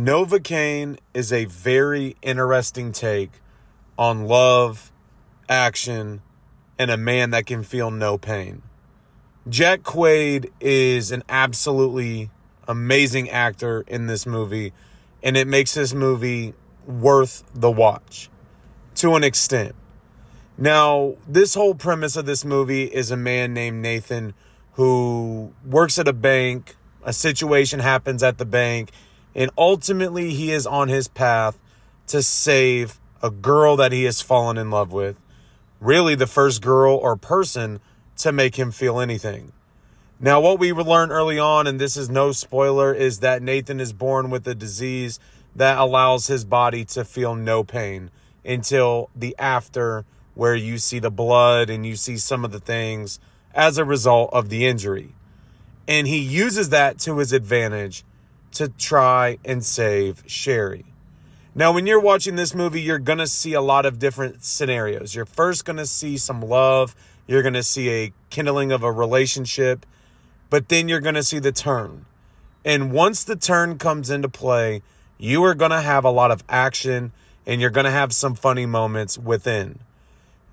NOVOCAINE is a very interesting take on love, action, and a man that can feel no pain. Jack Quaid is an absolutely amazing actor in this movie, and it makes this movie worth the watch to an extent. Now, this whole premise of this movie is a man named Nathan who works at a bank. A situation happens at the bank, and ultimately he is on his path to save a girl that he has fallen in love with. Really the first girl or person to make him feel anything. Now, what we learn early on, and this is no spoiler, is that Nathan is born with a disease that allows his body to feel no pain until the after, where you see the blood and you see some of the things as a result of the injury. And he uses that to his advantage to try and save Sherry. Now, when you're watching this movie, you're going to see a lot of different scenarios. You're first going to see some love. You're going to see a kindling of a relationship. But then you're going to see the turn. And once the turn comes into play, you are going to have a lot of action and you're going to have some funny moments within.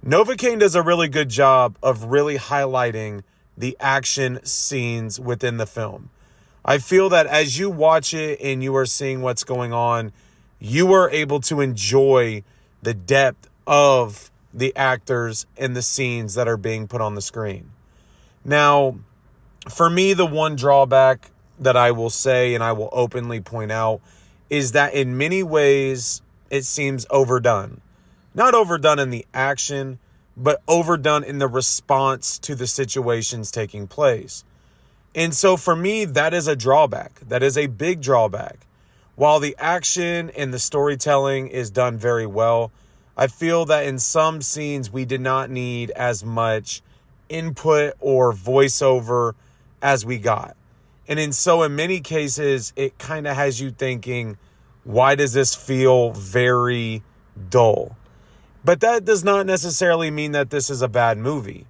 NOVOCAINE does a really good job of really highlighting the action scenes within the film. I feel that as you watch it and you are seeing what's going on, you are able to enjoy the depth of the actors and the scenes that are being put on the screen. Now, for me, the one drawback that I will say and I will openly point out is that in many ways it seems overdone. Not overdone in the action, but overdone in the response to the situations taking place. And so for me, that is a drawback. That is a big drawback. While the action and the storytelling is done very well, I feel that in some scenes we did not need as much input or voiceover as we got. And in many cases, it kind of has you thinking, why does this feel very dull? But that does not necessarily mean that this is a bad movie.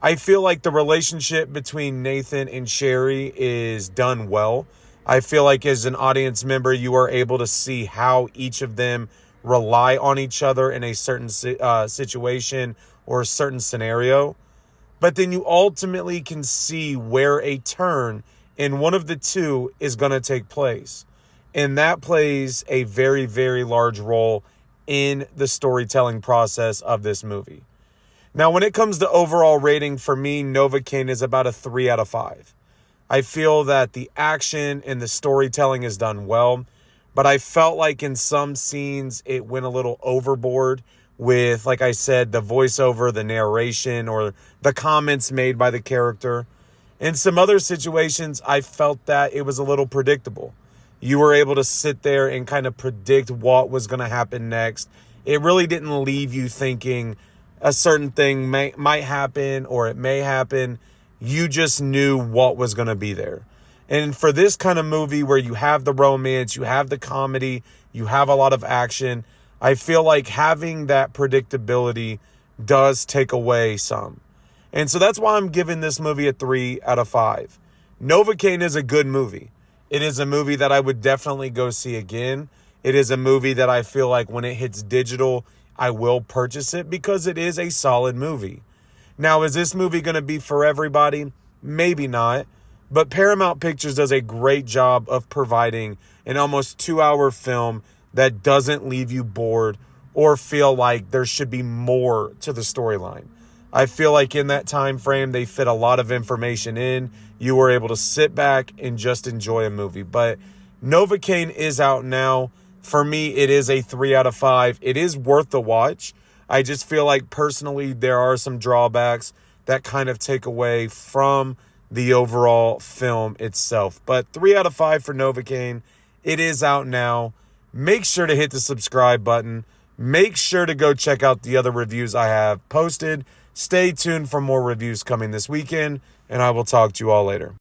I feel like the relationship between Nathan and Sherry is done well. I feel like as an audience member, you are able to see how each of them rely on each other in a certain situation or a certain scenario. But then you ultimately can see where a turn in one of the two is going to take place. And that plays a very, very large role in the storytelling process of this movie. Now, when it comes to overall rating, for me, NOVOCAINE is about a 3 out of 5. I feel that the action and the storytelling is done well, but I felt like in some scenes it went a little overboard with, like I said, the voiceover, the narration, or the comments made by the character. In some other situations, I felt that it was a little predictable. You were able to sit there and kind of predict what was going to happen next. It really didn't leave you thinking a certain thing might happen or it may happen. You just knew what was going to be there. And for this kind of movie where you have the romance, you have the comedy, you have a lot of action, I feel like having that predictability does take away some. And so that's why I'm giving this movie a 3 out of 5. NOVOCAINE is a good movie. It is a movie that I would definitely go see again. It is a movie that I feel like when it hits digital, I will purchase it because it is a solid movie. Now, is this movie going to be for everybody? Maybe not. But Paramount Pictures does a great job of providing an almost 2-hour film that doesn't leave you bored or feel like there should be more to the storyline. I feel like in that time frame, they fit a lot of information in. You were able to sit back and just enjoy a movie. But NOVOCAINE is out now. For me, it is a 3 out of 5. It is worth the watch. I just feel like personally there are some drawbacks that kind of take away from the overall film itself. But 3 out of 5 for NOVOCAINE. It is out now. Make sure to hit the subscribe button. Make sure to go check out the other reviews I have posted. Stay tuned for more reviews coming this weekend, and I will talk to you all later.